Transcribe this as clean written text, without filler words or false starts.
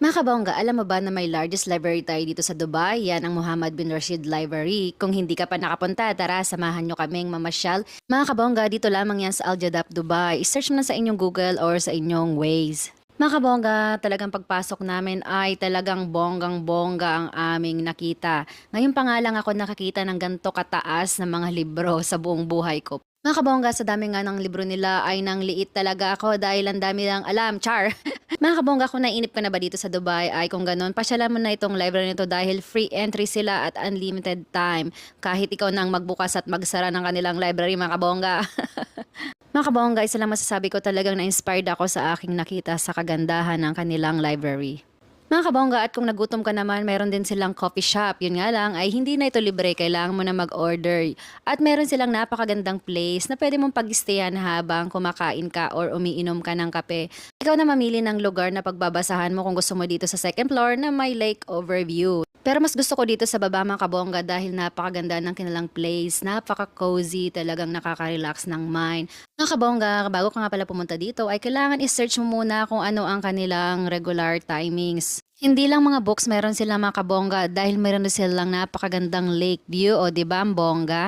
Mga kabongga, alam mo ba na may largest library tayo dito sa Dubai? Yan ang Muhammad bin Rashid Library. Kung hindi ka pa nakapunta, tara, samahan nyo kaming mamasyal. Mga kabongga, dito lamang yan sa Al Jadab, Dubai. I-search mo na sa inyong Google or sa inyong Waze. Mga kabongga, talagang pagpasok namin ay talagang bonggang-bongga ang aming nakita. Ngayon pa nga lang ako nakakita ng ganito kataas na mga libro sa buong buhay ko. Mga kabongga, sa dami nga ng libro nila ay nang liit talaga ako dahil ang dami lang alam, char. Mga kabongga, kung naiinip ka na ba dito sa Dubai ay kung ganun, pasyalan mo na itong library nito dahil free entry sila at unlimited time. Kahit ikaw nang magbukas at magsara ng kanilang library, mga kabongga. Mga kabongga, isa lang masasabi ko, talagang na-inspired ako sa aking nakita sa kagandahan ng kanilang library. Mga kabongga, at kung nagutom ka naman, meron din silang coffee shop. Yun nga lang ay hindi na ito libre, kailangan mo na mag-order. At meron silang napakagandang place na pwede mong pag-stayan habang kumakain ka or umiinom ka ng kape. Ikaw na mamili ng lugar na pagbabasahan mo kung gusto mo dito sa second floor na may lake overview. Pero mas gusto ko dito sa baba, mga kabongga, dahil napakaganda ng kanilang place, napaka-cozy, talagang nakaka-relax ng mind. Mga kabongga, bago ka nga pala pumunta dito ay kailangan i-search mo muna kung ano ang kanilang regular timings. Hindi lang mga books meron sila, mga kabongga, dahil meron din silang napakagandang lake view, o di ba ang bongga?